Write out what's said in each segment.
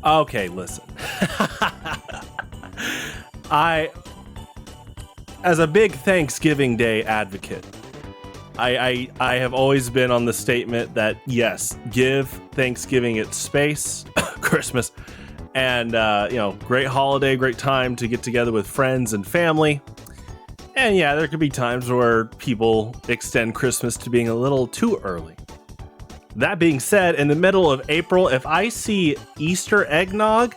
Okay, listen. I, as a big Thanksgiving Day advocate, I have always been on the statement that yes, give Thanksgiving its space, Christmas, and great holiday, great time to get together with friends and family. And yeah, there could be times where people extend Christmas to being a little too early. That being said, in the middle of April, if I see Easter eggnog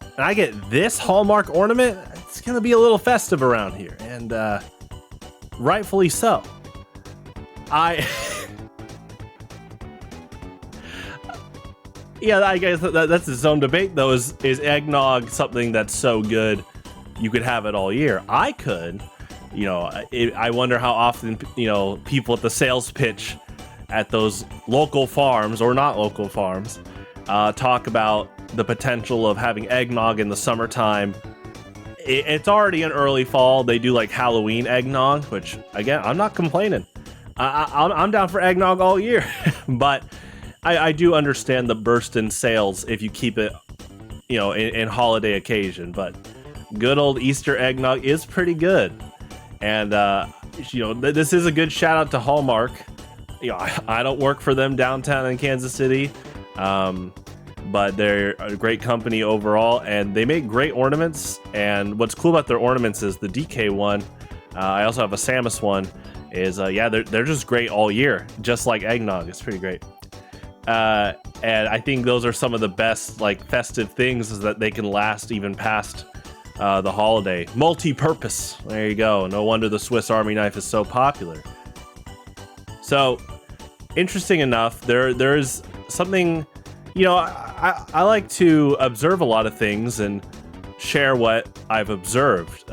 and I get this Hallmark ornament, it's going to be a little festive around here, and rightfully so. Yeah, I guess that's its own debate, though. Is eggnog something that's so good you could have it all year? I could. I wonder how often, people at the sales pitch at those local farms or not local farms talk about the potential of having eggnog in the summertime. It's already in early fall. They do like Halloween eggnog, which again, I'm not complaining. I'm down for eggnog all year, but I do understand the burst in sales if you keep it, in holiday occasion. But good old Easter eggnog is pretty good. And, this is a good shout out to Hallmark. I don't work for them downtown in Kansas City, but they're a great company overall, and they make great ornaments. And what's cool about their ornaments is the DK one. I also have a Samus one. They're just great all year, just like eggnog. It's pretty great. And I think those are some of the best festive things, is that they can last even past the holiday. Multi-purpose. There you go. No wonder the Swiss Army knife is so popular. So, interesting enough, there's something, I like to observe a lot of things and share what I've observed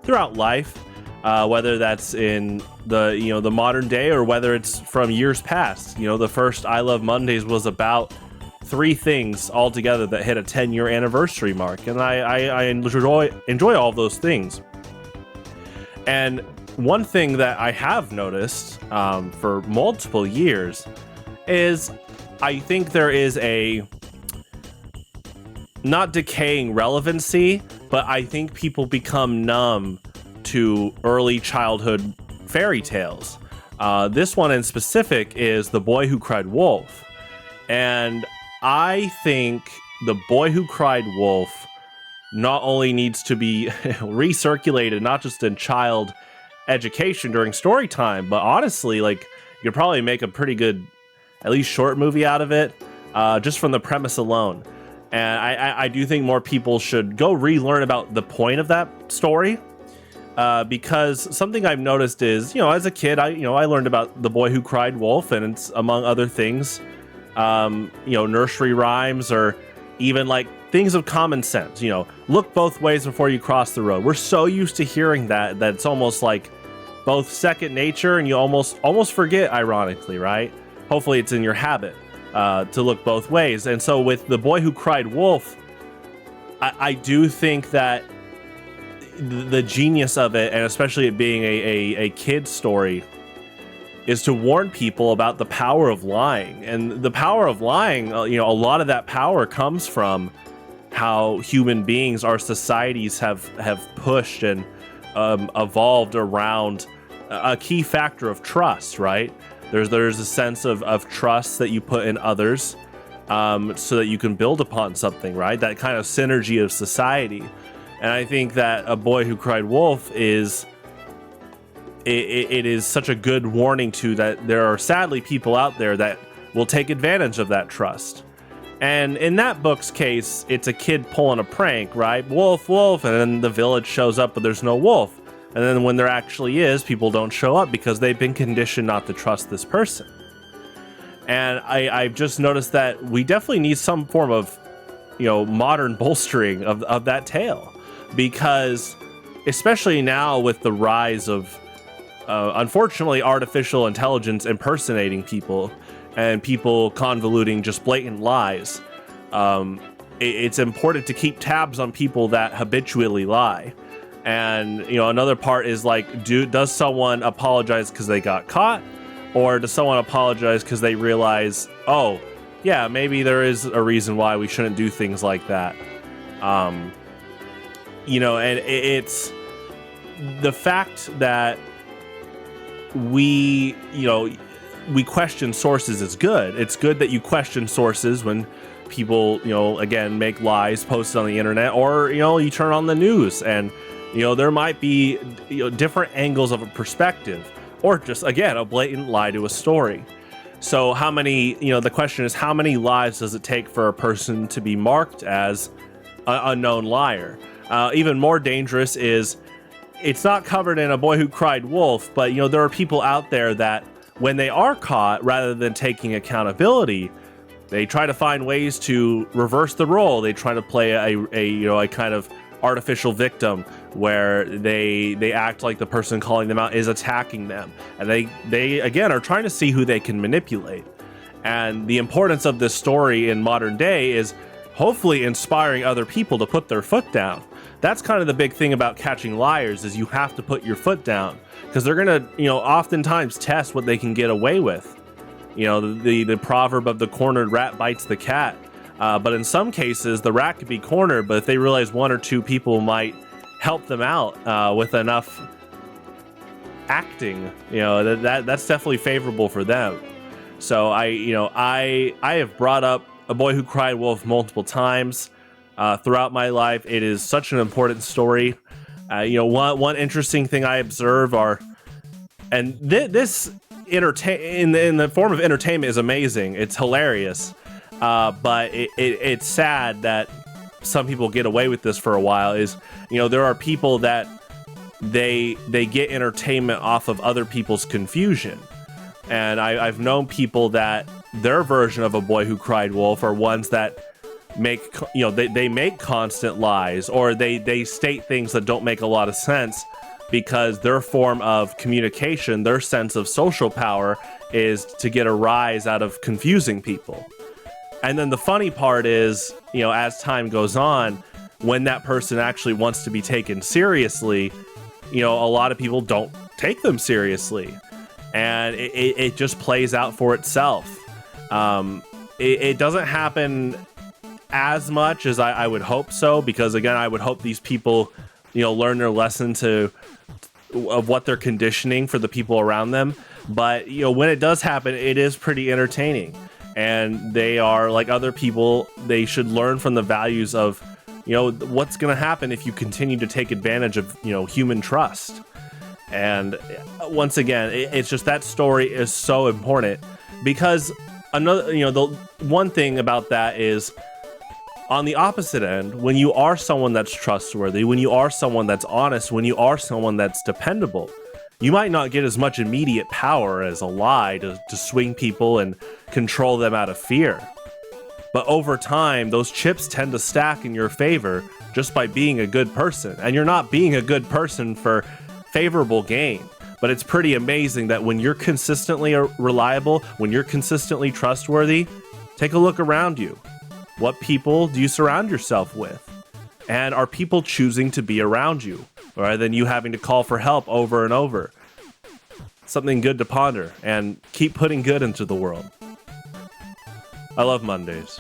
throughout life, whether that's in the modern day or whether it's from years past. The first I Love Mondays was about 3 things altogether that hit a 10-year anniversary mark, and I enjoy all those things. And one thing that I have noticed for multiple years is I think there is a not decaying relevancy, but I think people become numb to early childhood fairy tales. This one in specific is The Boy Who Cried Wolf. And I think The Boy Who Cried Wolf not only needs to be recirculated, not just in child education during story time, but honestly, you could probably make a pretty good, at least short movie out of it, just from the premise alone. And I do think more people should go relearn about the point of that story, because something I've noticed is, as a kid, I learned about The Boy Who Cried Wolf, and it's among other things, nursery rhymes, or even things of common sense. Look both ways before you cross the road. We're so used to hearing that it's almost like both second nature, and you almost forget, ironically, right? Hopefully it's in your habit to look both ways. And so with The Boy Who Cried Wolf, I do think that the genius of it, and especially it being a kid's story, is to warn people about the power of lying. And the power of lying, a lot of that power comes from how human beings, our societies have pushed and evolved around a key factor of trust, right? There's a sense of trust that you put in others, so that you can build upon something, right? That kind of synergy of society. And I think that A Boy Who Cried Wolf is such a good warning to that there are sadly people out there that will take advantage of that trust. And in that book's case, it's a kid pulling a prank, right? Wolf, wolf, and then the village shows up, but there's no wolf. And then when there actually is, people don't show up because they've been conditioned not to trust this person. And I've just noticed that we definitely need some form of, modern bolstering of that tale. Because especially now with the rise of, unfortunately, artificial intelligence impersonating people and people convoluting just blatant lies, it's important to keep tabs on people that habitually lie. And, another part is does someone apologize because they got caught? Or does someone apologize because they realize, yeah, maybe there is a reason why we shouldn't do things like that. You know, and it's the fact that we question sources is good. It's good that you question sources when people, again, make lies posted on the internet, or, you turn on the news and, there might be, different angles of a perspective, or just, again, a blatant lie to a story. So how many, the question is, how many lives does it take for a person to be marked as a known liar? Even more dangerous is, it's not covered in A Boy Who Cried Wolf, but, there are people out there that when they are caught, rather than taking accountability, they try to find ways to reverse the role. They try to play a kind of artificial victim where they act like the person calling them out is attacking them. And they again are trying to see who they can manipulate. And the importance of this story in modern day is hopefully inspiring other people to put their foot down. That's kind of the big thing about catching liars, is you have to put your foot down, because they're gonna, oftentimes test what they can get away with. The proverb of the cornered rat bites the cat. But in some cases, the rat could be cornered, but if they realize one or two people might help them out with enough acting, that's definitely favorable for them. So I have brought up A Boy Who Cried Wolf multiple times throughout my life. It is such an important story. One interesting thing I observe and this in the form of entertainment is amazing. It's hilarious, but it's sad that some people get away with this for a while. There are people that they get entertainment off of other people's confusion, and I've known people that their version of A Boy Who Cried Wolf are ones that make they make constant lies, or they state things that don't make a lot of sense, because their form of communication, their sense of social power, is to get a rise out of confusing people. And then the funny part is, as time goes on, when that person actually wants to be taken seriously, a lot of people don't take them seriously, and it just plays out for itself. It doesn't happen as much as I would hope so, because again, I would hope these people, learn their lesson of what they're conditioning for the people around them. But when it does happen, it is pretty entertaining, and they are like other people. They should learn from the values of what's going to happen if you continue to take advantage of human trust. And once again, it's just, that story is so important, because another the one thing about that is, on the opposite end, when you are someone that's trustworthy, when you are someone that's honest, when you are someone that's dependable, you might not get as much immediate power as a lie to swing people and control them out of fear. But over time, those chips tend to stack in your favor just by being a good person. And you're not being a good person for favorable gain. But it's pretty amazing that when you're consistently reliable, when you're consistently trustworthy, take a look around you. What people do you surround yourself with? And are people choosing to be around you, rather than you having to call for help over and over? Something good to ponder, and keep putting good into the world. I love Mondays.